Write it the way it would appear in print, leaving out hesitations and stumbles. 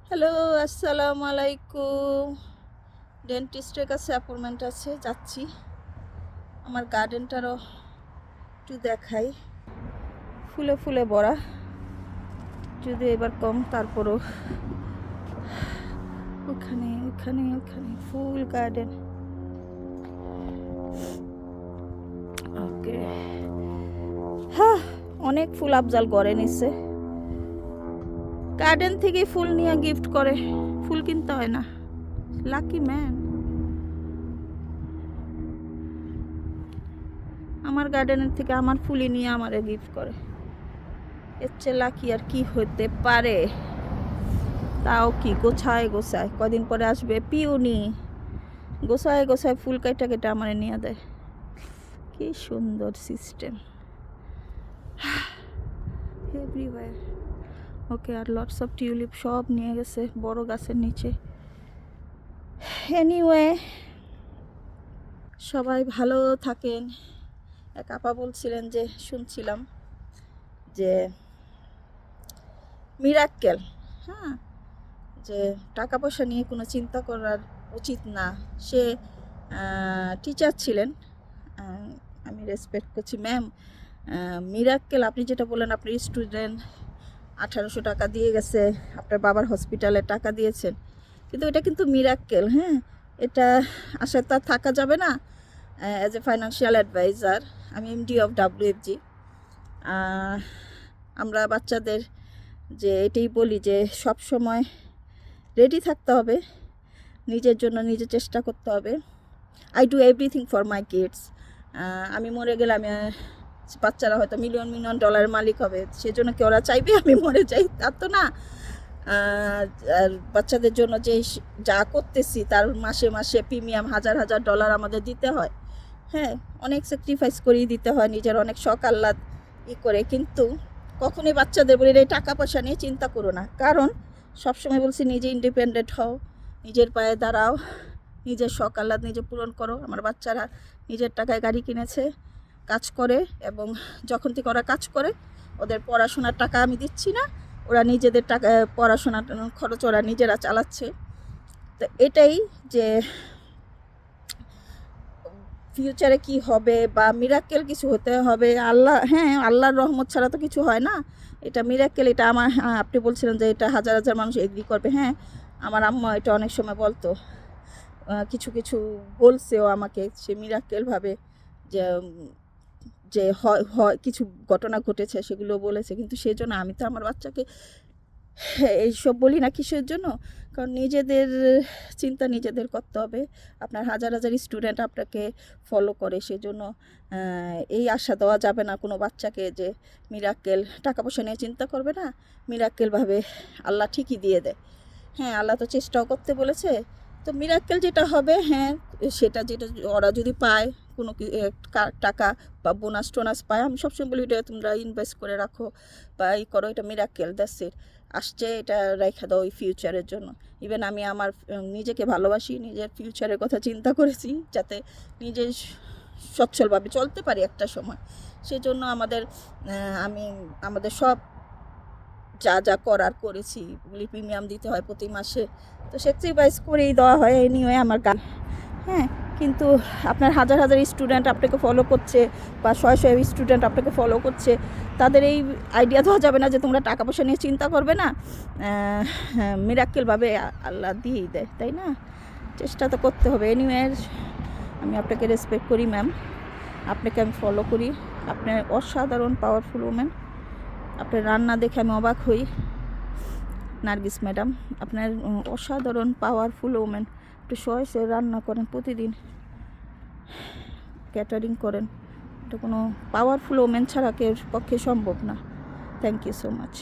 Hello, আসসালামু আলাইকুম। ডেন্টিস্টের কাছে অ্যাপয়েন্টমেন্ট আছে, যাচ্ছি। আমার গার্ডেনটারও একটু দেখাই। ফুলে ফুলে ভরা, যদি এবার কম তারপরও ওখানে ওখানে ওখানে ফুল গার্ডেন। ওকে, হ্যাঁ, অনেক ফুল আফজাল করে নিচ্ছে। গার্ডেন থেকে ফুল নিয়ে গিফট করে, ফুল কিনতে হয় না। Lucky man. আমার গার্ডেনের থেকে আমার ফুলই নিয়ে আমারে গিফট করে। এর চেয়ে লাকি আর কি হতে পারে? তাও কি গোছায় গোছায়, কদিন পরে আসবে পিউনি, গোছায় গোছায় ফুল কাইটা কেটে আমার নিয়ে দেয়। কি সুন্দর system, everywhere. Okay, are lots of tulip সব নিয়ে গেছে বড় গাছের নিচে। এনিওয়ে, সবাই ভালো থাকেন। এক আপা বলছিলেন যে, শুনছিলাম যে মিরাক্কেল, হ্যাঁ, যে টাকা পয়সা নিয়ে কোনো চিন্তা করার উচিত না। সে টিচার ছিলেন, আমি রেসপেক্ট করছি। ম্যাম, মিরাক্কেল আপনি যেটা বললেন, আপনি স্টুডেন্ট 1800 টাকা দিয়ে গেছে, আপনার বাবার হসপিটালে টাকা দিয়েছেন, কিন্তু এটা কিন্তু মিরাক্কেল। হ্যাঁ, এটা আসলে তার থাকা যাবে না। অ্যাজ এ ফাইন্যান্সিয়াল অ্যাডভাইজার, আমি এমডি অফ WFG। আমরা বাচ্চাদের যে এটাই বলি যে সব সময় রেডি থাকতে হবে, নিজের জন্য নিজে চেষ্টা করতে হবে। I do everything for my kids. আমি মরে গেলে আমি বাচ্চারা হয়তো মিলিয়ন মিলিয়ন ডলারের মালিক হবে, সেজন্য কি ওরা চাইবে আমি মরে যাই? তা তো না। আর বাচ্চাদের জন্য যে যা করতেছি তার মাসে মাসে প্রিমিয়াম হাজার হাজার ডলার আমাদের দিতে হয়। হ্যাঁ, অনেক স্যাক্রিফাইস করেই দিতে হয়, নিজের অনেক শখ আহ্লাদ করে। কিন্তু কখনোই বাচ্চাদের বলি এই টাকা পয়সা নিয়ে চিন্তা করো না, কারণ সবসময় বলছি নিজে ইন্ডিপেন্ডেন্ট হও, নিজের পায়ে দাঁড়াও, নিজের শখ আহ্লাদ নিজে পূরণ করো। আমার বাচ্চারা নিজের টাকায় গাড়ি কিনেছে, কাজ করে, এবং যখন থেকে ওরা কাজ করে ওদের পড়াশোনার টাকা আমি দিচ্ছি না, ওরা নিজেদের টাকা পড়াশোনার খরচ ওরা নিজেরা চালাচ্ছে। তো এটাই যে ফিউচারে কি হবে বা মিরাক্কেল কিছু হতে হবে, আল্লাহ, হ্যাঁ, আল্লাহর রহমত ছাড়া তো কিছু হয় না। এটা মিরাক্কেল, এটা আমার, আপনি বলছিলেন যে এটা হাজার হাজার মানুষ এগ্রি করবে। হ্যাঁ, আমার আম্মা এটা অনেক সময় বলতো, কিছু কিছু বলছেও আমাকে, সে মিরাক্কেলভাবে যে যে হয় কিছু ঘটনা ঘটেছে সেগুলো বলেছে। কিন্তু সেজন্য আমি তো আমার বাচ্চাকে এইসব বলি না। কিসের জন্য? কারণ নিজেদের চিন্তা নিজেদের করতে হবে। আপনার হাজার হাজার স্টুডেন্ট আপনাকে ফলো করে, সেজন্য এই আশা দেওয়া যাবে না কোনো বাচ্চাকে যে মিরাক্কেল, টাকা পয়সা নিয়ে চিন্তা করবে না, মিরাক্কেলভাবে আল্লাহ ঠিকই দিয়ে দেয়। হ্যাঁ, আল্লাহ তো চেষ্টাও করতে বলেছে। তো মিরাক্কেল যেটা হবে, হ্যাঁ, সেটা যেটা ওরা যদি পায় কোনো টাকা বা বোনাস টোনাস পায়, আমি সবসময় বলি এটা তোমরা ইনভেস্ট করে রাখো বা এই করো, এটা মিরাক্কেল, দ্যাটস ইট। আসছে, এটা রেখে দাও ওই ফিউচারের জন্য। ইভেন আমি আমার নিজেকে ভালোবাসি, নিজের ফিউচারের কথা চিন্তা করেছি যাতে নিজে সচ্ছলভাবে চলতে পারি একটা সময়। সেজন্য আমি আমাদের সব যা যা করার করেছি, প্রিমিয়াম দিতে হয় প্রতি মাসে, তো স্যাক্রিফাইস করেই দেওয়া হয়। এই নিয়ে আমার গান। হ্যাঁ, কিন্তু আপনার হাজার হাজার স্টুডেন্ট আপনাকে ফলো করছে বা শয়ে শয়ে স্টুডেন্ট আপনাকে ফলো করছে, তাদের এই আইডিয়া দেওয়া যাবে না যে তোমরা টাকা পয়সা নিয়ে চিন্তা করবে না। মিরাক্কেলভাবে আল্লাহ দিয়েই দেয়, তাই না? চেষ্টা তো করতে হবে। এনিওয়ে, আমি আপনাকে রেসপেক্ট করি ম্যাম, আপনাকে আমি ফলো করি। আপনার অসাধারণ পাওয়ারফুল ওমেন। আপনার রান্না দেখে আমি অবাক হই নার্গিস ম্যাডাম, আপনার অসাধারণ পাওয়ারফুল ওমেন। একটু শয়ে শয়ে রান্না করেন প্রতিদিন, ক্যাটারিং করেন, এটা কোনো পাওয়ারফুল ওমেন ছাড়া কেউ পক্ষে সম্ভব না। Thank you so much.